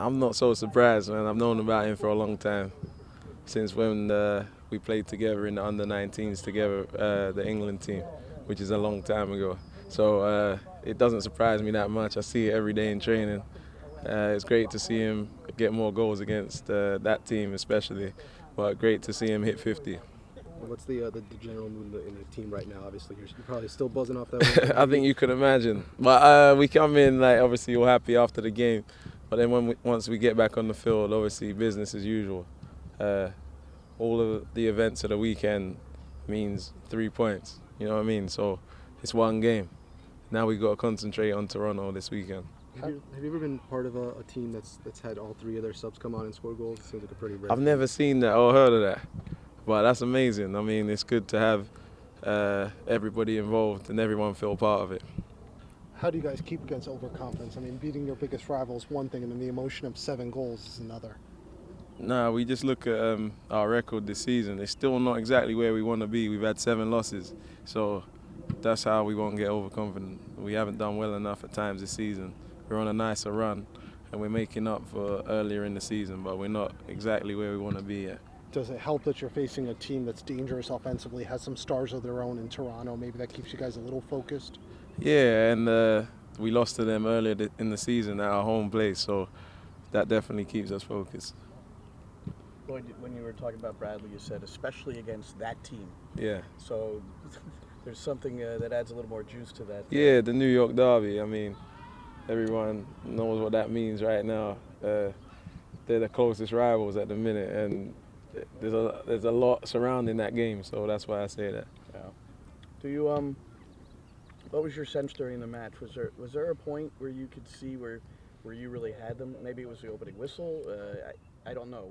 I'm not so surprised, man. I've known about him for a long time, since when we played together in the under-19s together, the England team, which is a long time ago. So it doesn't surprise me that much. I see it every day in training. It's great to see him get more goals against that team especially, but great to see him hit 50. What's the general mood in the team right now? Obviously, you're probably still buzzing off that one. I think you could imagine. But we come in, like, obviously all happy after the game, but then once we get back on the field, obviously business as usual. All of the events of the weekend means 3 points, you know what I mean? So it's one game. Now we got to concentrate on Toronto this weekend. Have you ever been part of a team that's had all three of their subs come on and score goals? It seems like a pretty rare I've thing. never seen that or heard of that, but that's amazing. I mean, it's good to have everybody involved and everyone feel part of it. How do you guys keep against overconfidence? I mean, beating your biggest rival is one thing, and then the emotion of 7 goals is another. Nah, we just look at our record this season. It's still not exactly where we want to be. We've had 7 losses, so that's how we won't get overconfident. We haven't done well enough at times this season. We're on a nicer run, and we're making up for earlier in the season, but we're not exactly where we want to be yet. Does it help that you're facing a team that's dangerous offensively, has some stars of their own in Toronto? Maybe that keeps you guys a little focused? Yeah, and we lost to them earlier in the season at our home place, so that definitely keeps us focused. Lloyd, when you were talking about Bradley, you said especially against that team. Yeah. So there's something that adds a little more juice to that. Yeah, the New York Derby. I mean, everyone knows what that means right now. They're the closest rivals at the minute, and there's a lot surrounding that game, so that's why I say that. Yeah. Do you what was your sense during the match? Was there a point where you could see where you really had them? Maybe it was the opening whistle. I don't know.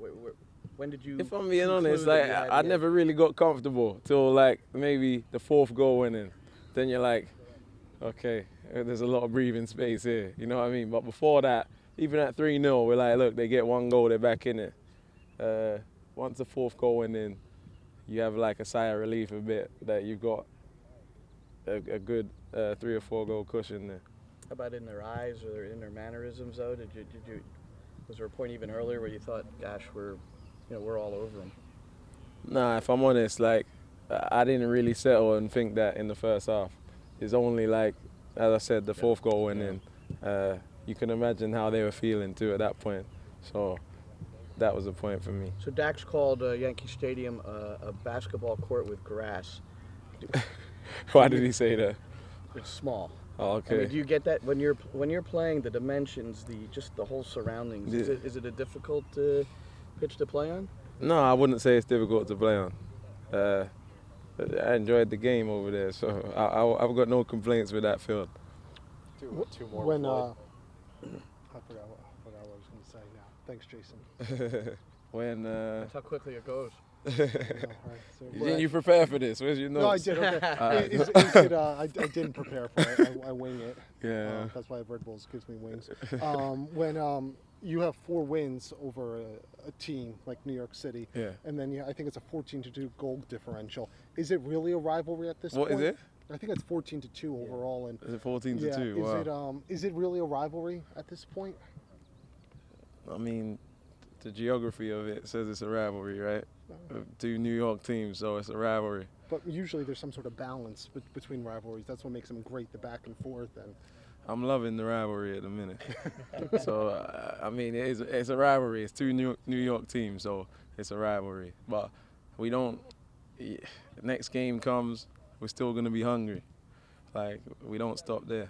When did you? If I'm being honest, like I never really got comfortable till like maybe the 4th goal went in. Then you're like, okay, there's a lot of breathing space here. You know what I mean? But before that, even at 3-0, we're like, look, they get 1 goal, they're back in it. Once the 4th goal went in, you have like a sigh of relief a bit that you've got a good 3 or 4 goal cushion there. How about in their eyes or in their mannerisms though? Did you? Was there a point even earlier where you thought, gosh, we're all over them? Nah, if I'm honest, like I didn't really settle and think that in the first half. It's only like, as I said, the 4th goal went in. You can imagine how they were feeling too at that point. So that was the point for me. So Dax called Yankee Stadium a basketball court with grass. Why did he say that? It's small. Oh, okay. I mean, do you get that when you're playing, the dimensions, the whole surroundings? Yeah. Is it a difficult pitch to play on? No, I wouldn't say it's difficult to play on. I enjoyed the game over there, so I've got no complaints with that field. Two more. When I forgot what I was going to say now. Thanks, Jason. When That's how quickly it goes. didn't you prepare for this? Where's your notes? No, I did. Okay. I didn't prepare for it. I wing it. Yeah. That's why Red Bulls gives me wings. When you have 4 wins over a team like New York City, Yeah. and then I think it's a 14-2 goal differential. Is it really a rivalry at this What point? is it? I think it's 14-2 overall. And Is it 14-2? yeah, Wow. is it really a rivalry at this point? I mean, the geography of it says it's a rivalry, right? 2 New York teams, so it's a rivalry. But usually there's some sort of balance between rivalries. That's what makes them great, the back and forth. And I'm loving the rivalry at the minute. So, I mean, it's a rivalry. It's 2 New York teams, so it's a rivalry. But we don't, the next game comes, we're still going to be hungry. Like, we don't stop there.